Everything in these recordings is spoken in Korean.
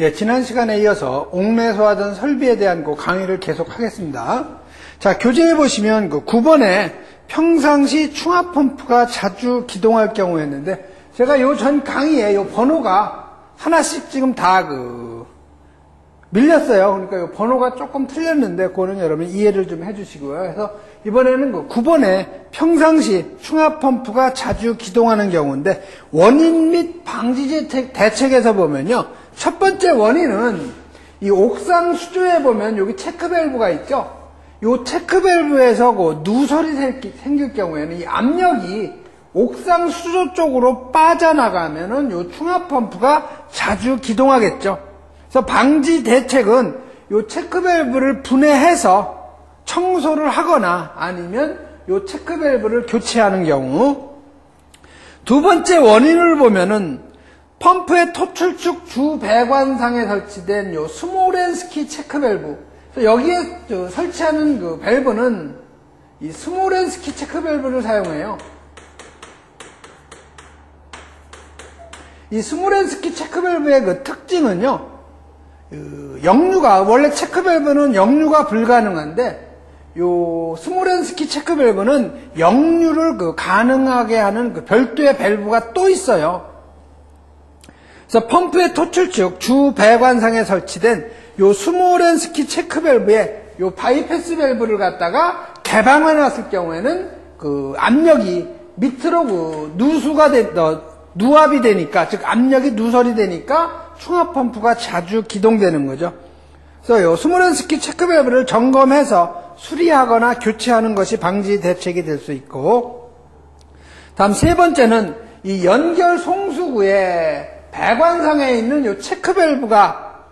예, 지난 시간에 이어서 옥매소화전 설비에 대한 그 강의를 계속 하겠습니다. 자, 교재에 보시면 그 9번에 평상시 충압 펌프가 자주 기동할 경우였는데, 제가 요 전 강의에 요 번호가 하나씩 지금 다 밀렸어요. 그러니까 요 번호가 조금 틀렸는데, 그거는 여러분 이해를 좀 해주시고요. 그래서 이번에는 그 9번에 평상시 충압 펌프가 자주 기동하는 경우인데, 원인 및 방지 대책에서 보면요. 첫 번째 원인은 이 옥상 수조에 보면 여기 체크밸브가 있죠. 이 체크밸브에서 그 누설이 생길 경우에는 이 압력이 옥상 수조 쪽으로 빠져나가면은 이 충압 펌프가 자주 기동하겠죠. 그래서 방지 대책은 이 체크밸브를 분해해서 청소를 하거나 아니면 이 체크밸브를 교체하는 경우. 두 번째 원인을 보면은 펌프의 토출축 주 배관상에 설치된 요 스모렌스키 체크밸브. 여기에 설치하는 그 밸브는 이 스모렌스키 체크밸브를 사용해요. 이 스모렌스키 체크밸브의 그 특징은요, 역류가, 원래 체크밸브는 역류가 불가능한데, 요 스모렌스키 체크밸브는 역류를 가능하게 하는 그 별도의 밸브가 또 있어요. 그래서 펌프의 토출축 주 배관상에 설치된 요 스모렌스키 체크밸브에 요 바이패스 밸브를 갖다가 개방해 놨을 경우에는 그 압력이 밑으로 누압이 되니까, 즉 압력이 누설이 되니까 충압 펌프가 자주 기동되는 거죠. 그래서 요 스모렌스키 체크밸브를 점검해서 수리하거나 교체하는 것이 방지 대책이 될 수 있고, 다음 세 번째는 이 연결 송수구에 배관상에 있는 이 체크밸브가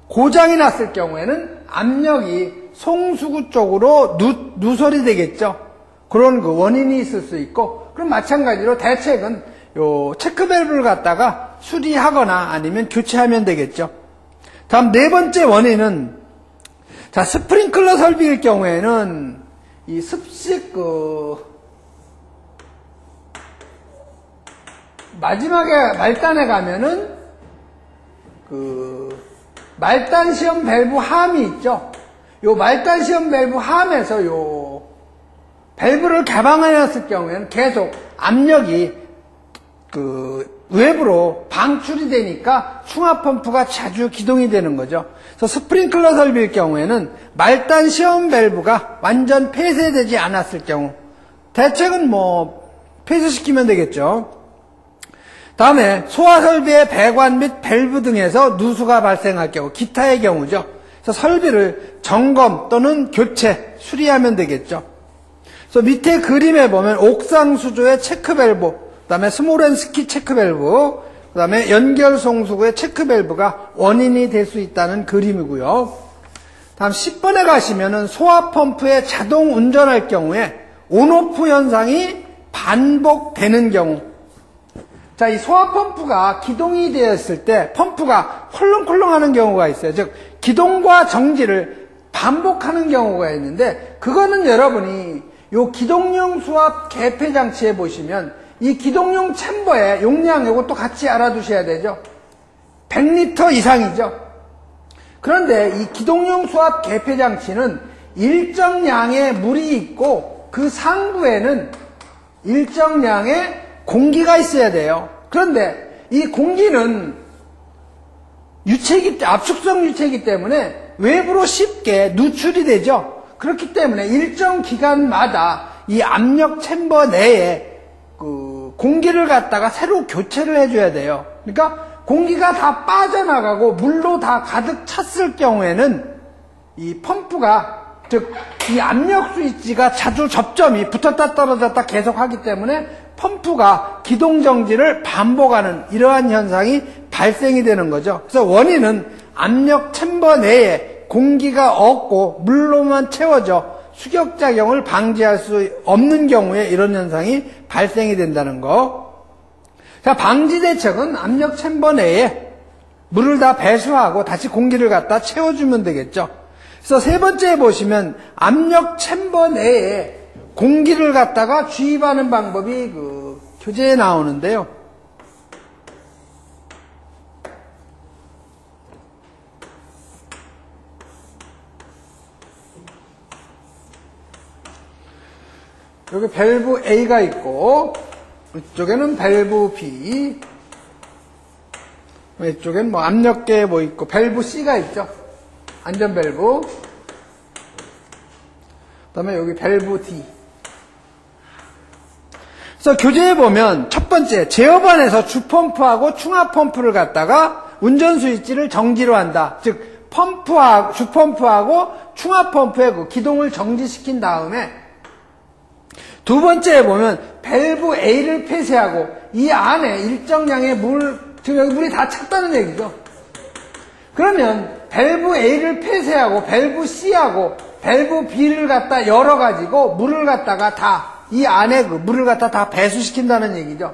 고장이 났을 경우에는 압력이 송수구 쪽으로 누설이 되겠죠. 그런 그 원인이 있을 수 있고, 그럼 마찬가지로 대책은 이 체크밸브를 갖다가 수리하거나 아니면 교체하면 되겠죠. 다음 네 번째 원인은, 자, 스프링클러 설비일 경우에는 이 습식 마지막에 말단에 가면은 말단 시험 밸브 함이 있죠. 요 말단 시험 밸브 함에서 요 밸브를 개방해 놨을 경우에는 계속 압력이 외부로 방출이 되니까 충압 펌프가 자주 기동이 되는 거죠. 그래서 스프링클러 설비일 경우에는 말단 시험 밸브가 완전 폐쇄되지 않았을 경우, 대책은 폐쇄시키면 되겠죠. 다음에 소화설비의 배관 및 밸브 등에서 누수가 발생할 경우, 기타의 경우죠. 그래서 설비를 점검 또는 교체, 수리하면 되겠죠. 그래서 밑에 그림에 보면 옥상 수조의 체크밸브, 그 다음에 스모렌스키 체크밸브, 그 다음에 연결 송수구의 체크밸브가 원인이 될 수 있다는 그림이고요. 다음 10번에 가시면은 소화펌프의 자동 운전할 경우에 온오프 현상이 반복되는 경우. 자, 이 소화펌프가 기동이 되었을 때 펌프가 콜렁콜렁 하는 경우가 있어요. 즉, 기동과 정지를 반복하는 경우가 있는데, 그거는 여러분이 요 기동용 수압 개폐 장치에 보시면 이 기동용 챔버의 용량, 요것도 같이 알아두셔야 되죠. 100리터 이상이죠. 그런데 이 기동용 수압 개폐 장치는 일정량의 물이 있고 그 상부에는 일정량의 공기가 있어야 돼요. 그런데 이 공기는 압축성 유체이기 때문에 외부로 쉽게 누출이 되죠. 그렇기 때문에 일정 기간마다 이 압력 챔버 내에 공기를 갖다가 새로 교체를 해줘야 돼요. 그러니까 공기가 다 빠져나가고 물로 다 가득 찼을 경우에는 이 펌프가, 즉 이 압력 스위치가 자주 접점이 붙었다 떨어졌다 계속 하기 때문에 펌프가 기동 정지를 반복하는 이러한 현상이 발생이 되는 거죠. 그래서 원인은 압력 챔버 내에 공기가 없고 물로만 채워져 수격작용을 방지할 수 없는 경우에 이런 현상이 발생이 된다는 거. 자, 방지 대책은 압력 챔버 내에 물을 다 배수하고 다시 공기를 갖다 채워주면 되겠죠. 그래서 세 번째에 보시면 압력 챔버 내에 공기를 갖다가 주입하는 방법이 교재에 나오는데요. 여기 밸브 A가 있고, 이쪽에는 밸브 B, 이쪽엔 뭐 압력계 뭐 있고, 밸브 C가 있죠. 안전 밸브. 그 다음에 여기 밸브 D. 그래서 교재에 보면 첫 번째, 제어반에서 주펌프하고 충합펌프를 갖다가 운전 스위치를 정지로 한다. 즉, 주펌프하고 충합펌프의 그 기동을 정지시킨 다음에 두 번째에 보면 밸브 A를 폐쇄하고 이 안에 일정량의 지금 여기 물이 다 찼다는 얘기죠. 그러면 밸브 A를 폐쇄하고 밸브 C하고 밸브 B를 갖다 열어가지고 물을 갖다가 다 이 안에 그 물을 갖다 다 배수시킨다는 얘기죠.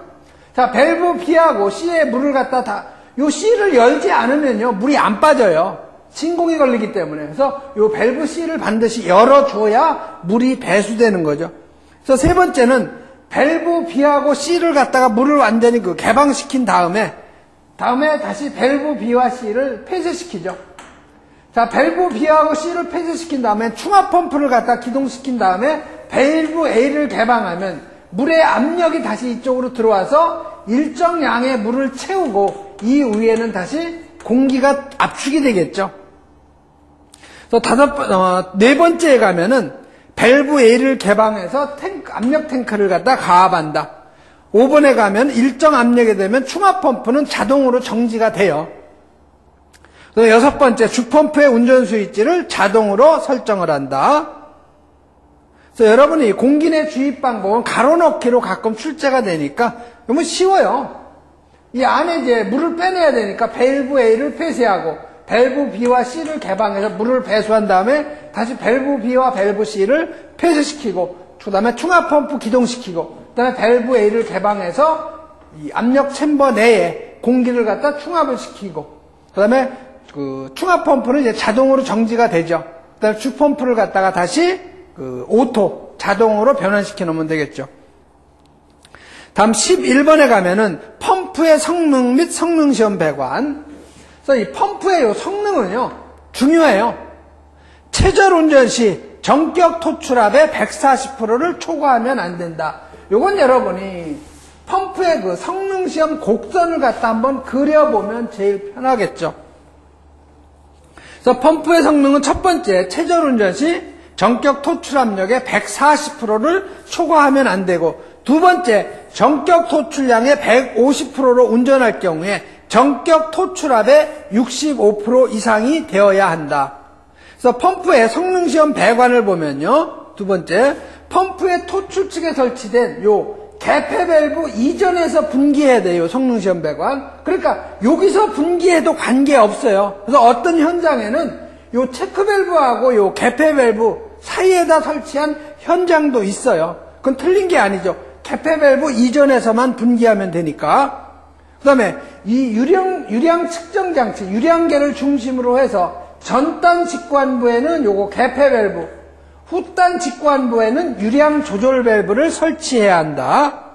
자, 밸브 B하고 C에 물을 갖다 요 C를 열지 않으면요 물이 안 빠져요. 진공이 걸리기 때문에. 그래서 요 밸브 C를 반드시 열어줘야 물이 배수되는 거죠. 그래서 세 번째는 밸브 B하고 C를 갖다가 물을 완전히 개방시킨 다음에 다시 밸브 B와 C를 폐쇄시키죠. 자, 밸브 B하고 C를 폐쇄시킨 다음에 충합 펌프를 갖다 기동시킨 다음에 밸브 A를 개방하면 물의 압력이 다시 이쪽으로 들어와서 일정량의 물을 채우고 이 위에는 다시 공기가 압축이 되겠죠. 그래서 네 번째에 가면은 밸브 A를 개방해서 압력 탱크를 갖다 가압한다. 5번에 가면 일정 압력이 되면 충합 펌프는 자동으로 정지가 돼요. 그래서 여섯 번째, 주펌프의 운전 스위치를 자동으로 설정을 한다. 그래서 여러분이 공기 내 주입 방법은 가로넣기로 가끔 출제가 되니까 너무 쉬워요. 이 안에 이제 물을 빼내야 되니까 밸브 A를 폐쇄하고 밸브 B와 C를 개방해서 물을 배수한 다음에 다시 밸브 B와 밸브 C를 폐쇄시키고 그 다음에 충합 펌프 기동시키고 그 다음에 밸브 A를 개방해서 이 압력 챔버 내에 공기를 갖다 충합을 시키고 그 다음에 충합 펌프는 이제 자동으로 정지가 되죠. 그 다음에 주펌프를 갖다가 다시 오토 자동으로 변환시켜 놓으면 되겠죠. 다음 11번에 가면은 펌프의 성능 및 성능시험 배관. 그래서 이 펌프의 성능은요 중요해요. 최저 운전 시 전격 토출압의 140%를 초과하면 안 된다. 요건 여러분이 펌프의 성능시험 곡선을 갖다 한번 그려보면 제일 편하겠죠. 그래서 펌프의 성능은 첫 번째, 최저 운전 시 전격 토출압력의 140%를 초과하면 안 되고, 두 번째, 전격 토출량의 150%로 운전할 경우에 전격 토출압의 65% 이상이 되어야 한다. 그래서 펌프의 성능시험 배관을 보면요, 두 번째, 펌프의 토출 측에 설치된 요 개폐 밸브 이전에서 분기해야 돼요, 성능시험 배관. 그러니까 여기서 분기해도 관계없어요. 그래서 어떤 현장에는 요 체크 밸브하고 요 개폐 밸브 사이에다 설치한 현장도 있어요. 그건 틀린 게 아니죠. 개폐 밸브 이전에서만 분기하면 되니까. 그 다음에 이 유량 측정 장치, 유량계를 중심으로 해서 전단 직관부에는 요거 개폐 밸브, 후단 직관부에는 유량 조절 밸브를 설치해야 한다.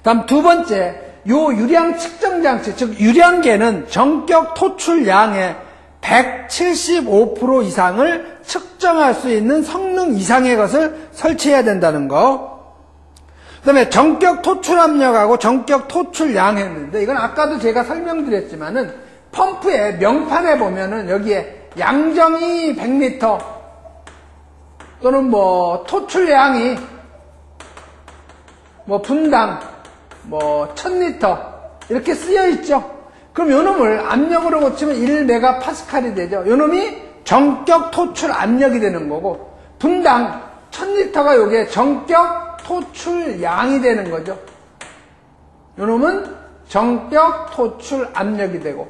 다음 두 번째, 요 유량 측정 장치, 즉 유량계는 전격 토출량의 175% 이상을 측정할 수 있는 성능 이상의 것을 설치해야 된다는 거. 그 다음에 전격 토출 압력하고 전격 토출량 했는데, 이건 아까도 제가 설명드렸지만은 펌프의 명판에 보면은 여기에 양정이 100m 또는 뭐 토출량이 뭐 분당 뭐 1000리터 이렇게 쓰여 있죠. 그럼 요놈을 압력으로 고치면 1메가파스칼이 되죠. 요놈이 전격 토출 압력이 되는 거고, 분당 1000리터가 요게 전격 토출량이 되는 거죠. 요놈은 전격 토출 압력이 되고.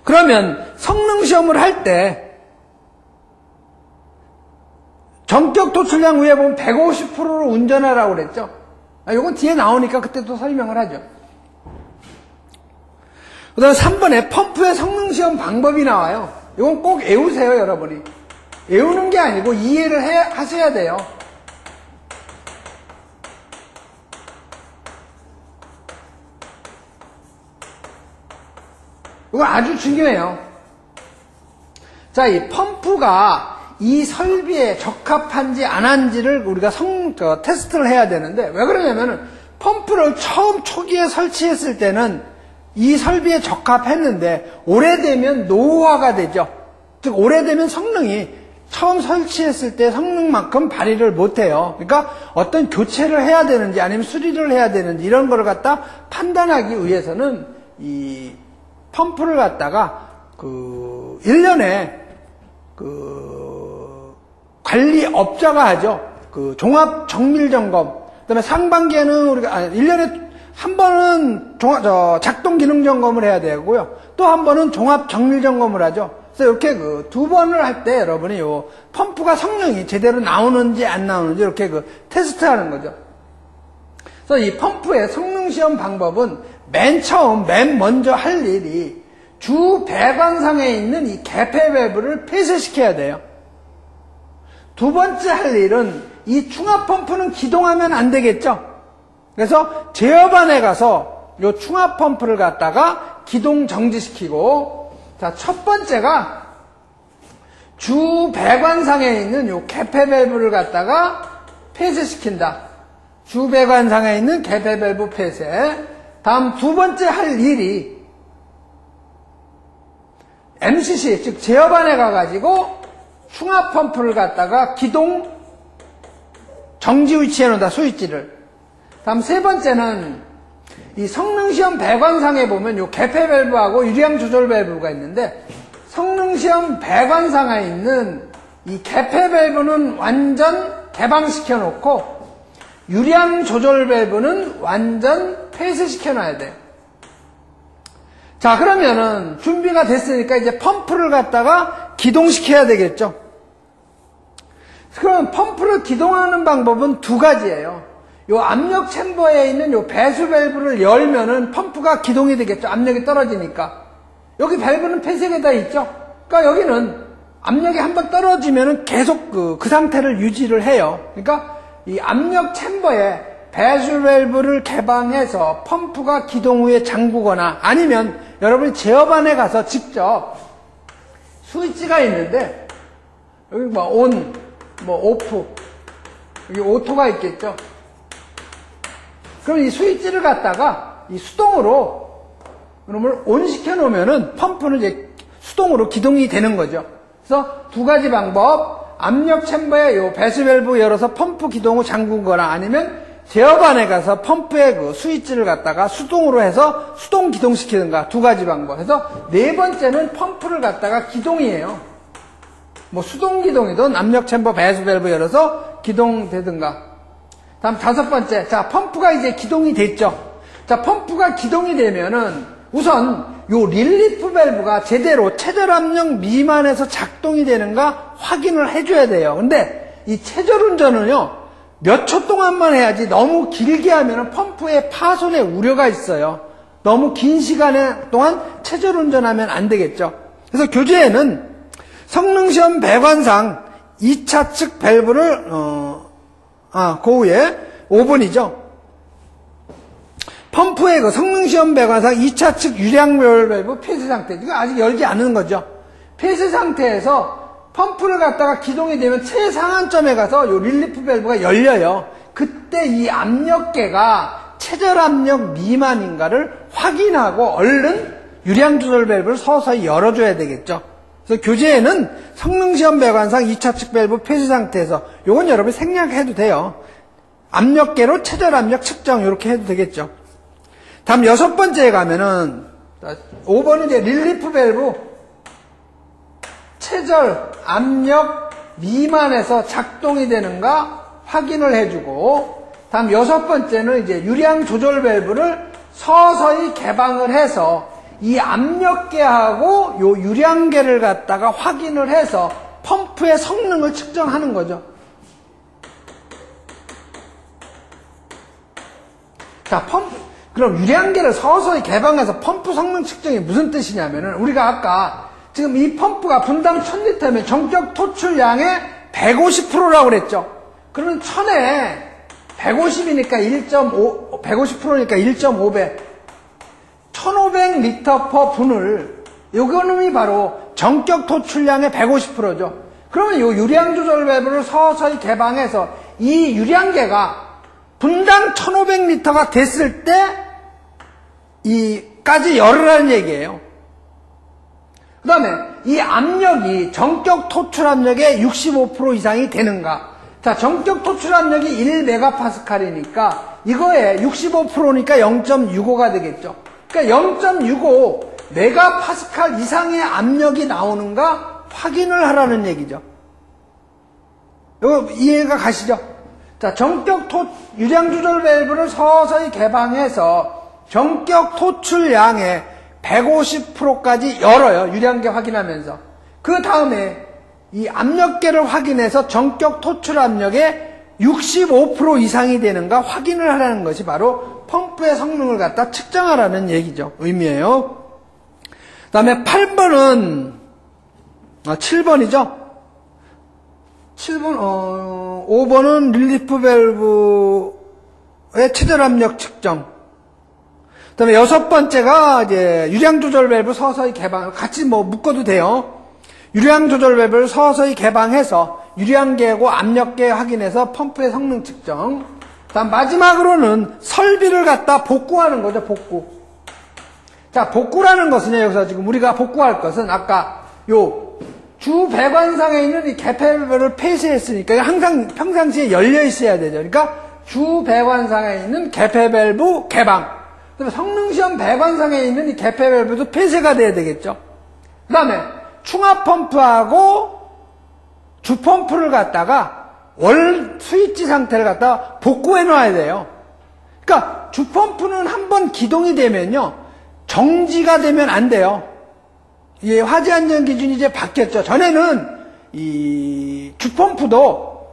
그러면 성능 시험을 할 때 전격 토출량 위에 보면 150%로 운전하라고 그랬죠. 요건 뒤에 나오니까 그때 또 설명을 하죠. 그 다음에 3번에 펌프의 성능시험 방법이 나와요. 이건 꼭 외우세요, 여러분이. 외우는 게 아니고 이해를 하셔야 돼요. 이건 아주 중요해요. 자, 이 펌프가 이 설비에 적합한지 안 한지를 우리가 테스트를 해야 되는데, 왜 그러냐면은 펌프를 처음 초기에 설치했을 때는 이 설비에 적합했는데 오래되면 노후화가 되죠. 즉 오래되면 성능이 처음 설치했을 때 성능만큼 발휘를 못해요. 그러니까 어떤 교체를 해야 되는지 아니면 수리를 해야 되는지 이런 거를 갖다 판단하기 위해서는 이 펌프를 갖다가 1년에 관리업자가 하죠. 종합 정밀 점검. 그다음에 상반기에는 우리가 1년에 한 번은 작동 기능 점검을 해야 되고요. 또 한 번은 종합 정밀 점검을 하죠. 그래서 이렇게 2번을 할 때 여러분이 요 펌프가 성능이 제대로 나오는지 안 나오는지 이렇게 테스트하는 거죠. 그래서 이 펌프의 성능 시험 방법은 맨 먼저 할 일이 주 배관상에 있는 이 개폐 밸브를 폐쇄시켜야 돼요. 두 번째 할 일은 이 충압 펌프는 기동하면 안 되겠죠. 그래서 제어반에 가서 요 충압 펌프를 갖다가 기동 정지시키고, 자, 첫 번째가 주 배관상에 있는 요 개폐 밸브를 갖다가 폐쇄시킨다. 주 배관상에 있는 개폐 밸브 폐쇄. 다음 두 번째 할 일이 MCC, 즉 제어반에 가가지고 충압 펌프를 갖다가 기동 정지 위치해 놓는다, 스위치를. 다음 세 번째는 이 성능시험 배관상에 보면 요 개폐 밸브하고 유량 조절 밸브가 있는데, 성능시험 배관상에 있는 이 개폐 밸브는 완전 개방시켜 놓고 유량 조절 밸브는 완전 폐쇄시켜 놔야 돼요. 자, 그러면은 준비가 됐으니까 이제 펌프를 갖다가 기동시켜야 되겠죠. 그럼 펌프를 기동하는 방법은 두 가지예요. 요 압력 챔버에 있는 요 배수 밸브를 열면은 펌프가 기동이 되겠죠. 압력이 떨어지니까. 여기 밸브는 폐쇄가 다 있죠. 그러니까 여기는 압력이 한번 떨어지면은 계속 그 상태를 유지를 해요. 그러니까 이 압력 챔버에 배수 밸브를 개방해서 펌프가 기동 후에 잠그거나, 아니면 여러분이 제어반에 가서 직접 스위치가 있는데, 여기 온, 오프, 여기 오토가 있겠죠. 그럼 이 스위치를 갖다가 이 수동으로 그놈을 온 시켜 놓으면은 펌프는 이제 수동으로 기동이 되는 거죠. 그래서 두 가지 방법, 압력 챔버에 요 배수 밸브 열어서 펌프 기동 후 잠근 거나, 아니면 제어반에 가서 펌프의 스위치를 갖다가 수동으로 해서 수동 기동시키든가, 두 가지 방법. 그래서 네 번째는 펌프를 갖다가 기동이에요. 수동 기동이든 압력 챔버 배수 밸브 열어서 기동되든가. 다음 다섯 번째, 자, 펌프가 이제 기동이 됐죠. 자, 펌프가 기동이 되면은 우선 요 릴리프 밸브가 제대로 최저압력 미만에서 작동이 되는가 확인을 해줘야 돼요. 근데 이 최저 운전은요, 몇 초 동안만 해야지 너무 길게 하면은 펌프에 파손의 우려가 있어요. 너무 긴 시간 동안 최저 운전하면 안 되겠죠. 그래서 교재에는 성능시험 배관상 2차 측 밸브를 그 후에 5번이죠. 펌프의 성능시험 배관상 2차 측 유량 밸브 폐쇄 상태. 이거 아직 열지 않은 거죠. 폐쇄 상태에서 펌프를 갖다가 기동이 되면 최상한점에 가서 요 릴리프 밸브가 열려요. 그때 이 압력계가 최저압력 미만인가를 확인하고 얼른 유량 조절 밸브를 서서히 열어줘야 되겠죠. 그래서 교재에는 성능시험 배관상 2차 측 밸브 폐쇄 상태에서, 요건 여러분이 생략해도 돼요. 압력계로 최저압력 측정 이렇게 해도 되겠죠. 다음 여섯 번째에 가면은 5번은 이제 릴리프 밸브 최저 압력 미만에서 작동이 되는가 확인을 해주고, 다음 여섯 번째는 이제 유량 조절 밸브를 서서히 개방을 해서 이 압력계하고 요 유량계를 갖다가 확인을 해서 펌프의 성능을 측정하는 거죠. 자, 그럼 유량계를 서서히 개방해서 펌프 성능 측정이 무슨 뜻이냐면은, 우리가 아까 지금 이 펌프가 분당 1000리터면 정적 토출량의 150%라고 그랬죠. 그러면 1000에 150이니까 150%니까 1.5배. 1500리터 퍼 분을, 요거는 바로 전격 토출량의 150%죠. 그러면 이 유량 조절 밸브를 서서히 개방해서 이 유량계가 분당 1500리터가 됐을 때 이까지 열으라는 얘기예요. 그 다음에 이 압력이 전격 토출 압력의 65% 이상이 되는가? 자, 전격 토출 압력이 1메가파스칼이니까 이거에 65%니까 0.65가 되겠죠. 그러니까 0.65 메가파스칼 이상의 압력이 나오는가 확인을 하라는 얘기죠. 이거 이해가 가시죠? 자, 유량 조절 밸브를 서서히 개방해서 전격 토출량의 150%까지 열어요. 유량계 확인하면서. 그 다음에 이 압력계를 확인해서 전격 토출 압력의 65% 이상이 되는가 확인을 하라는 것이 바로 펌프의 성능을 갖다 측정하라는 얘기죠. 의미예요. 그 다음에 8번은 7번이죠. 5번은 릴리프 밸브의 최저 압력 측정. 그 다음에 6번째가 이제 유량 조절 밸브 서서히 개방, 같이 묶어도 돼요. 유량 조절 밸브를 서서히 개방해서 유량계하고 압력계 확인해서 펌프의 성능 측정. 다음 마지막으로는 설비를 갖다 복구하는 거죠, 복구. 자, 복구라는 것은요, 여기서 지금 우리가 복구할 것은 아까 요 주 배관상에 있는 이 개폐밸브를 폐쇄했으니까 항상 평상시에 열려 있어야 되죠. 그러니까 주 배관상에 있는 개폐밸브 개방. 그다음에 성능시험 배관상에 있는 이 개폐밸브도 폐쇄가 돼야 되겠죠. 그다음에 충압 펌프하고 주 펌프를 갖다가 월 스위치 상태를 갖다가 복구해 놔야 돼요. 그러니까 주 펌프는 한번 기동이 되면요, 정지가 되면 안 돼요. 이 화재 안전 기준이 이제 바뀌었죠. 전에는 이 주 펌프도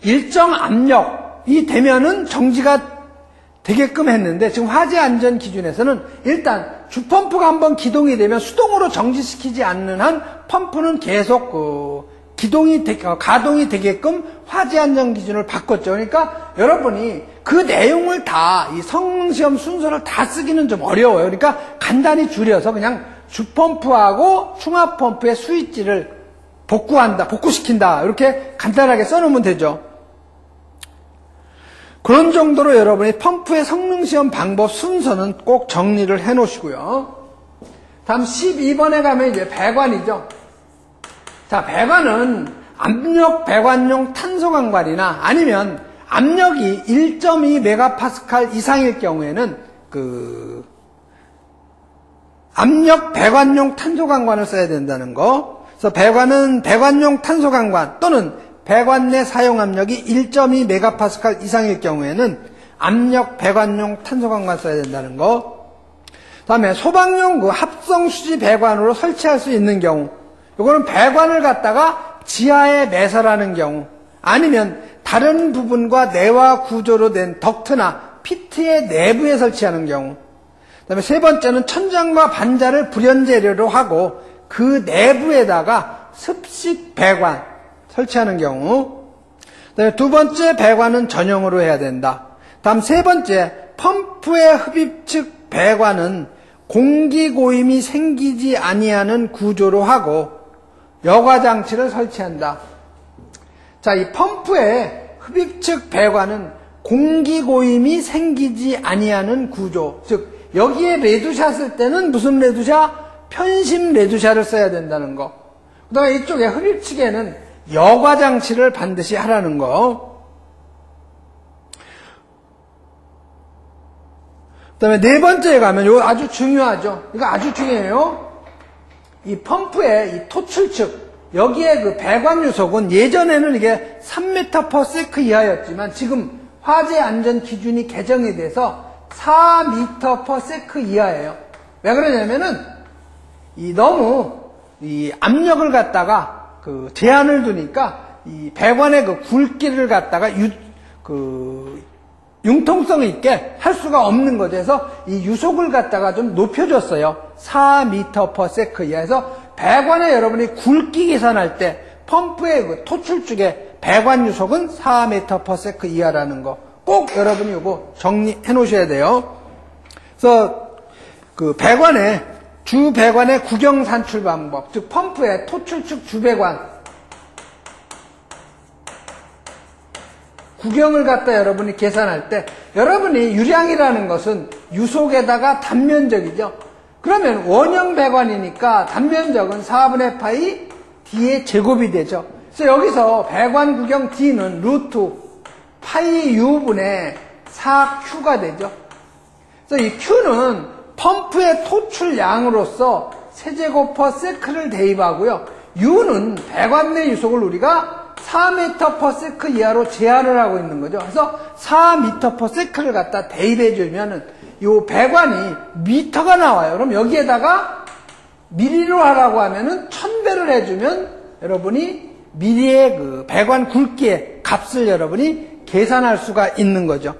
일정 압력이 되면은 정지가 되게끔 했는데, 지금 화재 안전 기준에서는 일단 주 펌프가 한번 기동이 되면 수동으로 정지시키지 않는 한 펌프는 계속 가동이 되게끔 화재 안전 기준을 바꿨죠. 그러니까 여러분이 그 내용을 다, 이 성능시험 순서를 다 쓰기는 좀 어려워요. 그러니까 간단히 줄여서 그냥 주 펌프하고 충압 펌프의 스위치를 복구시킨다. 이렇게 간단하게 써놓으면 되죠. 그런 정도로 여러분이 펌프의 성능시험 방법 순서는 꼭 정리를 해 놓으시고요. 다음 12번에 가면 이제 배관이죠. 자, 배관은 압력 배관용 탄소광발이나 아니면 압력이 1.2메가파스칼 이상일 경우에는 압력 배관용 탄소광관을 써야 된다는 거. 그래서 배관은 배관용 탄소광관 또는 배관 내 사용 압력이 1.2메가파스칼 이상일 경우에는 압력 배관용 탄소광관 써야 된다는 거. 다음에 소방용 합성 수지 배관으로 설치할 수 있는 경우, 이거는 배관을 갖다가 지하에 매설하는 경우, 아니면 다른 부분과 내화 구조로 된 덕트나 피트의 내부에 설치하는 경우. 그다음에 세 번째는 천장과 반자를 불연재료로 하고 그 내부에다가 습식 배관 설치하는 경우. 그다음에 두 번째, 배관은 전용으로 해야 된다. 다음 세 번째, 펌프의 흡입측 배관은 공기 고임이 생기지 아니하는 구조로 하고 여과 장치를 설치한다. 자, 이 펌프의 흡입측 배관은 공기 고임이 생기지 아니하는 구조, 즉 여기에 레드샷 쓸 때는 무슨 레드샷? 편심 레드샷을 써야 된다는 거. 그 다음에 이쪽에 흡입측에는 여과 장치를 반드시 하라는 거. 그 다음에 네 번째에 가면 이거 아주 중요하죠. 이거 아주 중요해요. 이 펌프의 이 토출측, 여기에 그 배관 유속은 예전에는 이게 3m/s 이하였지만 지금 화재 안전 기준이 개정이 돼서 4m/s 이하예요. 왜 그러냐면은 너무 이 압력을 갖다가 제한을 두니까 이 배관의 굵기를 갖다가 융통성 있게 할 수가 없는 거죠. 그래서 이 유속을 갖다가 좀 높여줬어요. 4m/s 이하에서 배관에 여러분이 굵기 계산할 때 펌프의 토출축의 배관 유속은 4m/s 이하라는 거 꼭 여러분이 이거 정리해 놓으셔야 돼요. 그래서 주 배관의 구경 산출 방법, 즉 펌프의 토출축 주배관, 구경을 갖다 여러분이 계산할 때 여러분이 유량이라는 것은 유속에다가 단면적이죠. 그러면 원형 배관이니까 단면적은 4분의 파이 D의 제곱이 되죠. 그래서 여기서 배관 구경 D는 루트 파이 U분의 4Q가 되죠. 그래서 이 Q는 펌프의 토출량으로서 세제곱/세크를 대입하고요. U는 배관 내 유속을 우리가 4m/s 이하로 제한을 하고 있는 거죠. 그래서 4m/s를 갖다 대입해주면은 이 배관이 미터가 나와요. 그럼 여기에다가 미리로 하라고 하면은 1000배를 해주면 여러분이 미리의 그 배관 굵기의 값을 여러분이 계산할 수가 있는 거죠.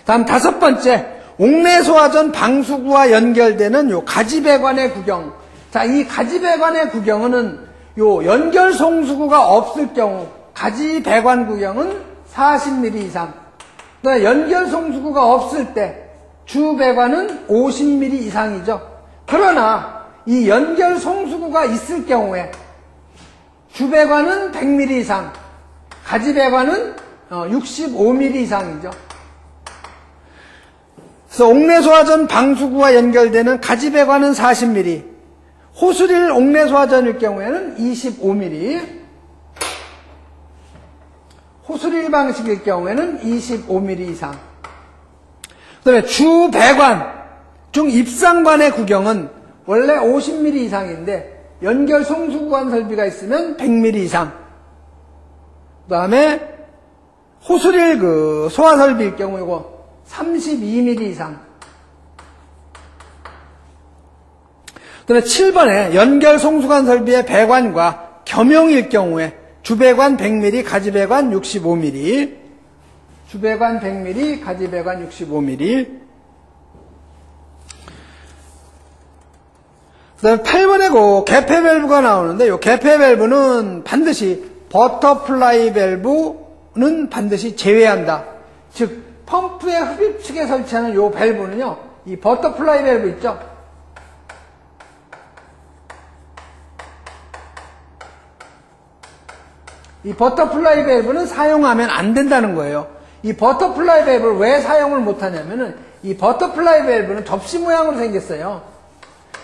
다음 5번째, 옥내소화전 방수구와 연결되는 요 가지배관의 구경. 자, 이 가지배관의 구경은 요 연결 송수구가 없을 경우 가지배관 구경은 40mm 이상. 그다음에 연결 송수구가 없을 때 주배관은 50mm 이상이죠. 그러나 이 연결 송수구가 있을 경우에 주배관은 100mm 이상, 가지배관은 65mm 이상이죠. 그래서 옥내소화전 방수구와 연결되는 가지배관은 40mm, 호스릴 옥내소화전일 경우에는 25mm, 호스릴 방식일 경우에는 25mm 이상. 그 다음에 주배관 중 입상관의 구경은 원래 50mm 이상인데 연결 송수구관 설비가 있으면 100mm 이상. 그 다음에 호스릴 그 소화 설비일 경우 이거 32mm 이상. 그 다음에 7번에 연결 송수관 설비의 배관과 겸용일 경우에 주배관 100mm, 가지배관 65mm, 주배관 100mm, 가지배관 65mm. 그 다음에 8번에 그 개폐 밸브가 나오는데, 이 개폐 밸브는 반드시 버터플라이 밸브는 반드시 제외한다. 즉, 펌프의 흡입축에 설치하는 이 밸브는요, 이 버터플라이 밸브 있죠? 이 버터플라이 밸브는 사용하면 안 된다는 거예요. 이 버터플라이 밸브를 왜 사용을 못하냐면은, 이 버터플라이 밸브는 접시 모양으로 생겼어요.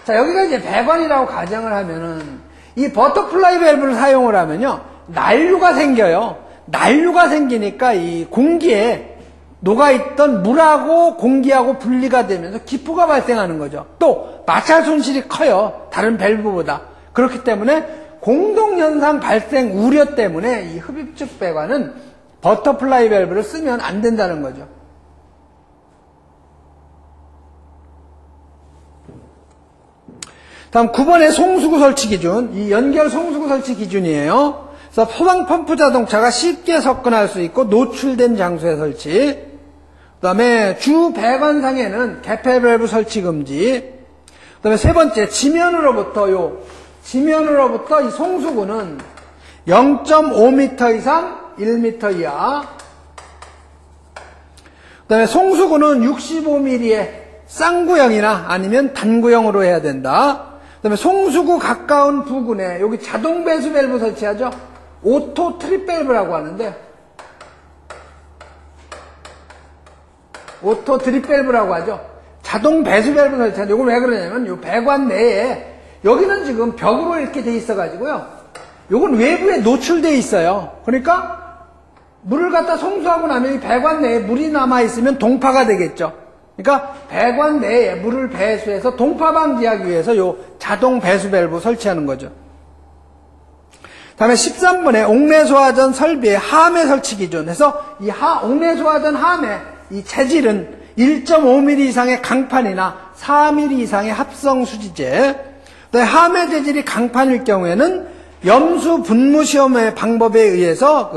자, 여기가 이제 배관이라고 가정을 하면은, 이 버터플라이 밸브를 사용을 하면요, 난류가 생겨요. 난류가 생기니까 이 공기에 녹아있던 물하고 공기하고 분리가 되면서 기포가 발생하는 거죠. 또, 마찰 손실이 커요. 다른 밸브보다. 그렇기 때문에 공동현상 발생 우려 때문에 이 흡입축 배관은 버터플라이 밸브를 쓰면 안 된다는 거죠. 다음 9번의 송수구 설치 기준, 이 연결 송수구 설치 기준이에요. 그래서 포방 펌프 자동차가 쉽게 접근할 수 있고 노출된 장소에 설치. 그 다음에 주 배관상에는 개폐 밸브 설치 금지. 그 다음에 세 번째, 지면으로부터 이 송수구는 0.5m 이상 1m 이하. 그 다음에 송수구는 65mm의 쌍구형이나 아니면 단구형으로 해야 된다. 그 다음에 송수구 가까운 부근에 여기 자동 배수 밸브 설치하죠. 오토 트립 밸브라고 하는데, 오토 트립 밸브라고 하죠. 자동 배수 밸브 설치하죠. 이건 왜 그러냐면 이 배관 내에 여기는 지금 벽으로 이렇게 돼 있어가지고요. 요건 외부에 노출돼 있어요. 그러니까 물을 갖다 송수하고 나면 이 배관 내에 물이 남아있으면 동파가 되겠죠. 그러니까 배관 내에 물을 배수해서 동파 방지하기 위해서 요 자동 배수 밸브 설치하는 거죠. 다음에 13번에 옥내소화전 설비의 함의 설치 기준 해서 이 옥내소화전 함의 이 재질은 1.5mm 이상의 강판이나 4mm 이상의 합성 수지재. 함의 재질이 강판일 경우에는 염수 분무 시험의 방법에 의해서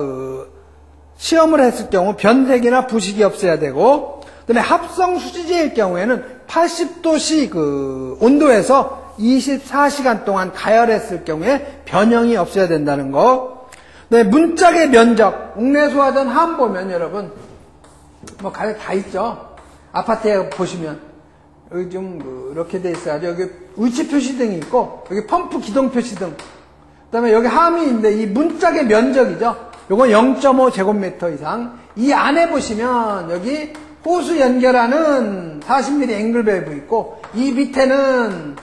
시험을 했을 경우 변색이나 부식이 없어야 되고, 그다음에 합성 수지재일 경우에는 80도씨 온도에서 24시간 동안 가열했을 경우에 변형이 없어야 된다는 거. 그다음에 문짝의 면적, 옥내소화전 함 보면 여러분 뭐 가려 다 있죠. 아파트에 보시면 여기 좀 이렇게 돼 있어요. 여기 위치 표시등이 있고 여기 펌프 기동 표시등. 그다음에 여기 함이 있는데 이 문짝의 면적이죠. 요건 0.5 제곱미터 이상. 이 안에 보시면 여기 호수 연결하는 40mm 앵글 밸브 있고, 이 밑에는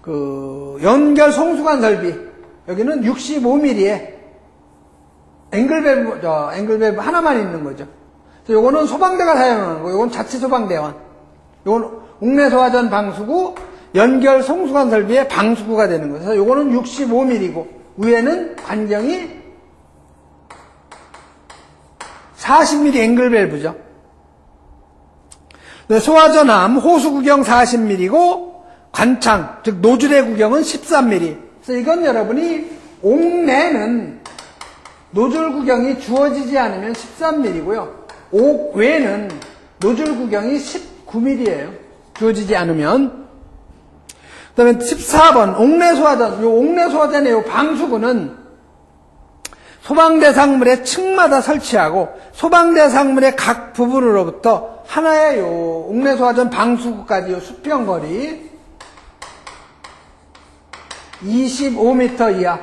그 연결 송수관 설비, 여기는 65mm에 앵글 밸브 하나만 있는 거죠. 요거는 소방대가 사용하는 거, 요건 자체 소방대원. 요건 옥내 소화전 방수구, 연결 송수관 설비의 방수구가 되는 거죠. 그래서 요거는 65mm고, 위에는 반경이 40mm 앵글 밸브죠. 소화전함, 호수 구경 40mm고, 관창, 즉 노즐의 구경은 13mm. 그래서 이건 여러분이 옥내는 노즐 구경이 주어지지 않으면 13mm고요. 옥 외는 노즐 구경이 19mm예요. 주어지지 않으면. 그 다음에 14번 옥내 소화전. 요 옥내 소화전의 요 방수구는 소방대상물의 층마다 설치하고 소방대상물의 각 부분으로부터 하나의 요 옥내 소화전 방수구까지 요 수평거리 25m 이하,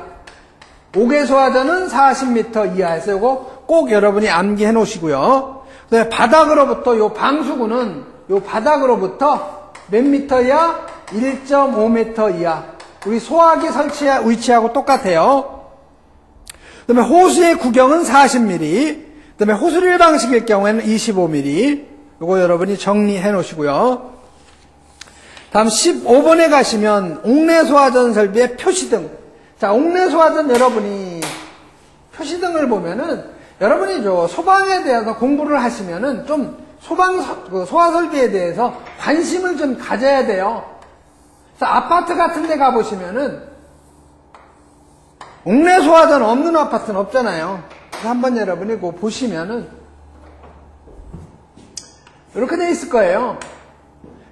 옥외 소화전은 40m 이하에서 요거 꼭 여러분이 암기해 놓으시고요. 그다음에 바닥으로부터 요 방수구는 요 바닥으로부터 몇 미터 이하? 1.5m 이하. 우리 소화기 위치하고 똑같아요. 그다음에 호수의 구경은 40mm. 그다음에 호수릴 방식일 경우에는 25mm. 요거 여러분이 정리해 놓으시고요. 다음 15번에 가시면 옥내 소화전 설비의 표시등. 자, 옥내 소화전 여러분이 표시등을 보면은 여러분이 소방에 대해서 공부를 하시면은 좀 소화 설비에 대해서 관심을 좀 가져야 돼요. 그래서 아파트 같은 데 가보시면은 옥내 소화전 없는 아파트는 없잖아요. 그래서 한번 여러분이 그거 보시면은 이렇게 돼 있을 거예요.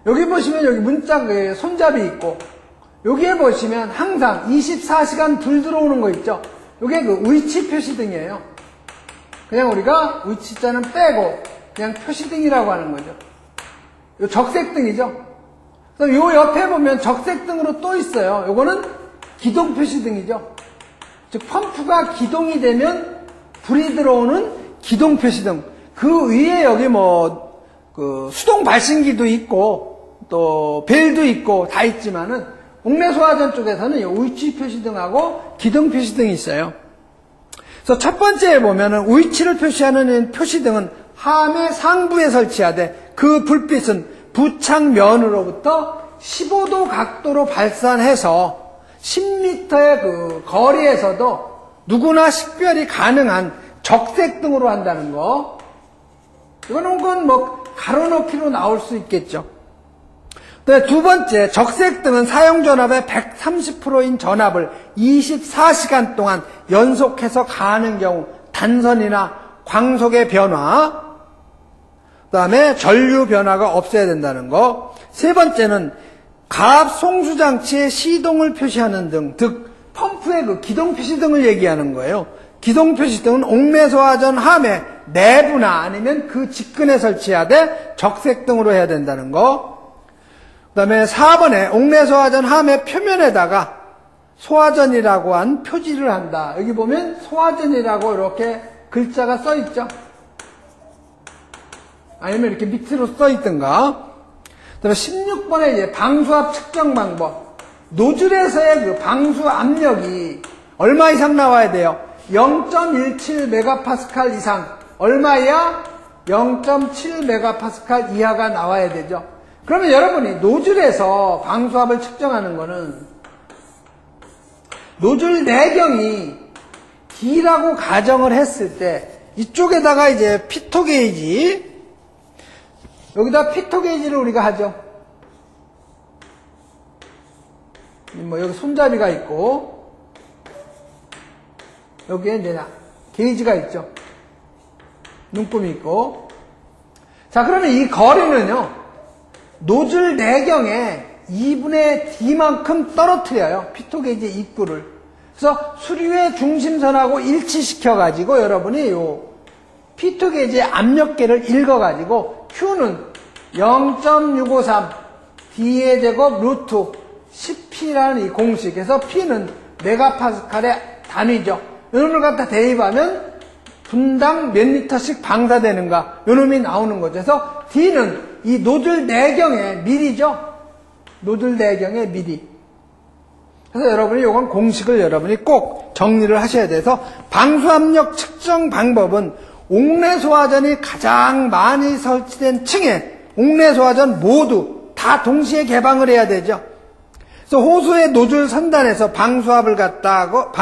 여기 보시면 여기 문짝 손잡이 있고, 여기에 보시면 항상 24시간 불 들어오는 거 있죠? 이게 그 위치 표시등이에요. 그냥 우리가 위치자는 빼고 그냥 표시등이라고 하는 거죠. 요 적색등이죠. 그래서 요 옆에 보면 적색등으로 또 있어요. 요거는 기동 표시등이죠. 즉 펌프가 기동이 되면 불이 들어오는 기동 표시등. 그 위에 여기 그 수동 발신기도 있고 또 벨도 있고 다 있지만은 옥내 소화전 쪽에서는 위치 표시등하고 기동 표시등이 있어요. 그래서 첫 번째에 보면은 위치를 표시하는 표시등은 함의 상부에 설치하되 그 불빛은 부착면으로부터 15도 각도로 발산해서 10m의 그 거리에서도 누구나 식별이 가능한 적색등으로 한다는 거. 이거는 가로놓기로 나올 수 있겠죠. 두 번째, 적색등은 사용전압의 130%인 전압을 24시간 동안 연속해서 가하는 경우 단선이나 광속의 변화, 그 다음에 전류 변화가 없어야 된다는 거. 세 번째는 가압 송수장치의 시동을 표시하는 등, 즉 펌프의 그 기동 표시등을 얘기하는 거예요. 기동 표시등은 옥내 소화전 함의 내부나 아니면 그 직근에 설치하되 적색등으로 해야 된다는 거. 그 다음에 4번에 옥내 소화전 함의 표면에다가 소화전이라고 한 표지를 한다. 여기 보면 소화전이라고 이렇게 글자가 써 있죠. 아니면 이렇게 밑으로 써 있든가. 그 다음에 16번에 이제 방수압 측정 방법. 노즐에서의 그 방수 압력이 얼마 이상 나와야 돼요? 0.17메가파스칼 이상. 얼마 이하? 0.7메가파스칼 이하가 나와야 되죠. 그러면 여러분이 노즐에서 방수압을 측정하는 거는 노즐 내경이 D라고 가정을 했을 때 이쪽에다가 이제 피토 게이지, 여기다 피토 게이지를 우리가 하죠. 여기 손잡이가 있고 여기에 이제 게이지가 있죠. 눈금이 있고. 자, 그러면 이 거리는요, 노즐 내경에 2분의 D만큼 떨어뜨려요. 피토 게이지 입구를. 그래서 수류의 중심선하고 일치시켜가지고 여러분이 요 피토 게이지의 압력계를 읽어가지고 Q는 0.653 D의 제곱 루트 10P라는 이 공식. 그래서 P는 메가파스칼의 단위죠. 이걸 갖다 대입하면 분당 몇 리터씩 방사되는가 요 놈이 나오는 거죠. 그래서 D는 이 노즐 내경의 밀이죠. 노즐 내경의 밀이. 그래서 여러분이 이건 공식을 여러분이 꼭 정리를 하셔야 돼서 방수압력 측정 방법은 옥내소화전이 가장 많이 설치된 층에 옥내소화전 모두 다 동시에 개방을 해야 되죠. 그래서 호수의 노즐 선단에서 방수압하고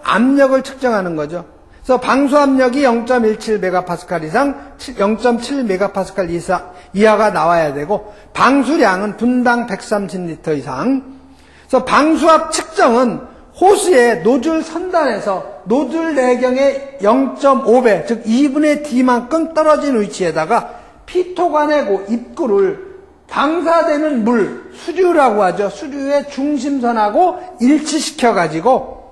압력을 측정하는 거죠. 그래서 방수압력이 0.17MPa 이상 0.7MPa 이하가 나와야 되고 방수량은 분당 130L 이상. 그래서 방수압 측정은 호수의 노즐 선단에서 노즐 내경의 0.5배 즉 2분의 D만큼 떨어진 위치에다가 피토관의 입구를 방사되는 물, 수류라고 하죠. 수류의 중심선하고 일치시켜가지고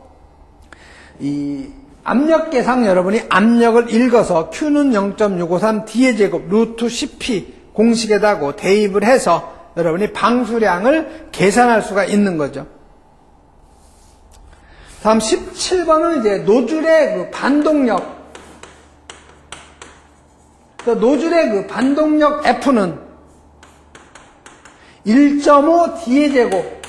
이 압력계상 여러분이 압력을 읽어서 Q는 0.653 D의 제곱 루트 10P 공식에다가 대입을 해서 여러분이 방수량을 계산할 수가 있는 거죠. 다음 17번은 이제 노즐의 그 반동력. 노즐의 그 반동력 F는 1.5 D의 제곱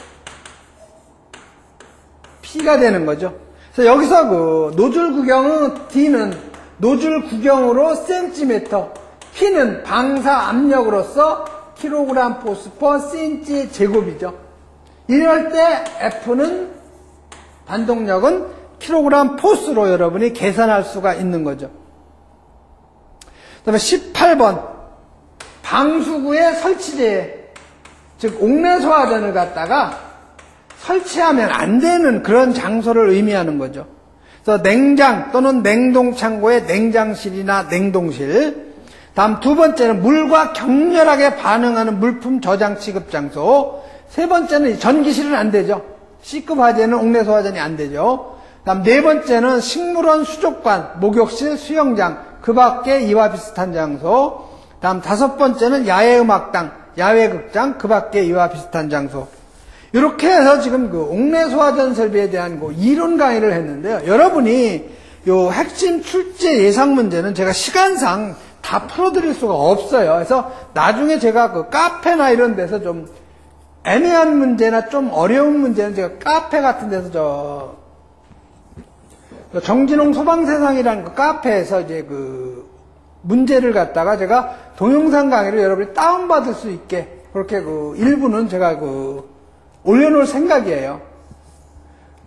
P가 되는 거죠. 그래서 여기서 그 노즐 구경은 D는 노즐 구경으로 센티미터, P는 방사 압력으로서 킬로그램 포스 퍼 센치 제곱이죠. 이럴 때 F는 반동력은 킬로그램 포스로 여러분이 계산할 수가 있는 거죠. 그 다음에 18번 방수구의 설치제 즉 옥내소화전을 갖다가 설치하면 안 되는 그런 장소를 의미하는 거죠. 그래서 냉장 또는 냉동창고의 냉장실이나 냉동실. 다음 두 번째는 물과 격렬하게 반응하는 물품 저장 취급 장소. 세 번째는 전기실은 안 되죠. C급 화재는 옥내소화전이 안 되죠. 다음 네 번째는 식물원 수족관, 목욕실, 수영장 그 밖에 이와 비슷한 장소. 다음 다섯 번째는 야외음악당, 야외극장 그 밖에 이와 비슷한 장소. 이렇게 해서 지금 그 옥내소화전 설비에 대한 그 이론 강의를 했는데요. 여러분이 요 핵심 출제 예상 문제는 제가 시간상 다 풀어드릴 수가 없어요. 그래서 나중에 제가 그 카페나 이런 데서 좀 애매한 문제나 좀 어려운 문제는 제가 카페 같은 데서 정진홍 소방세상이라는 그 카페에서 이제 그 문제를 갖다가 제가 동영상 강의를 여러분이 다운받을 수 있게 그렇게 그 일부는 제가 그 올려놓을 생각이에요.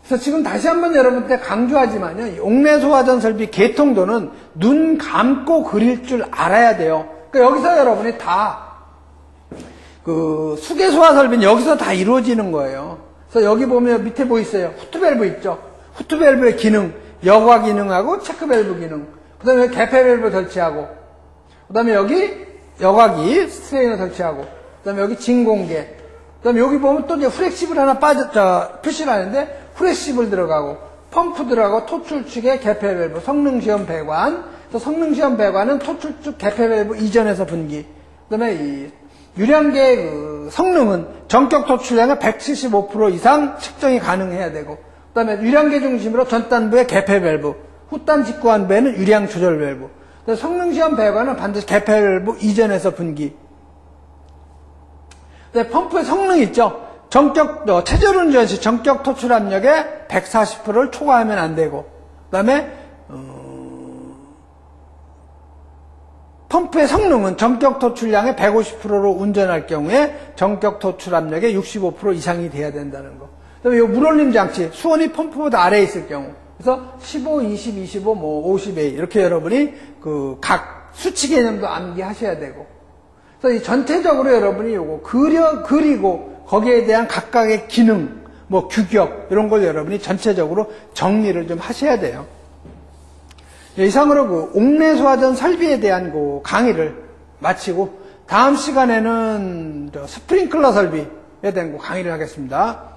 그래서 지금 다시 한번 여러분한테 강조하지만요. 옥내소화전 설비 개통도는 눈 감고 그릴 줄 알아야 돼요. 그러니까 여기서 여러분이 다 그 수계소화 설비는 여기서 다 이루어지는 거예요. 그래서 여기 보면 밑에 뭐 있어요? 후트밸브 있죠. 후트밸브의 기능, 여과 기능하고 체크밸브 기능. 그 다음에 개폐밸브 설치하고, 그 다음에 여기 여과기 스트레이너 설치하고, 그 다음에 여기 진공계, 그 다음에 여기 보면 또 이제 후레시블 하나 표시를 하는데 후레시블 들어가고, 펌프 들어가고, 토출축의 개폐밸브, 성능시험 배관, 또 성능시험 배관은 토출축 개폐밸브 이전에서 분기, 그 다음에 이 유량계의 그 성능은 전격 토출량의 175% 이상 측정이 가능해야 되고, 그 다음에 유량계 중심으로 전단부의 개폐밸브, 후단 직구환부에는 유량 조절 밸브. 성능시험 배관은 반드시 개폐밸브 이전에서 분기. 펌프의 성능 있죠. 최저 운전 시 전격 토출 압력의 140%를 초과하면 안 되고, 그 다음에 펌프의 성능은 전격 토출량의 150%로 운전할 경우에 전격 토출 압력의 65% 이상이 돼야 된다는 거. 그 다음에 이 물올림 장치, 수온이 펌프보다 아래에 있을 경우. 그래서 15, 20, 25, 50A 이렇게 여러분이 그 각 수치 개념도 암기하셔야 되고. 그래서 이 전체적으로 여러분이 요거 그리고 거기에 대한 각각의 기능, 규격 이런 걸 여러분이 전체적으로 정리를 좀 하셔야 돼요. 이상으로 그 옥내소화전 설비에 대한 그 강의를 마치고 다음 시간에는 스프링클러 설비에 대한 그 강의를 하겠습니다.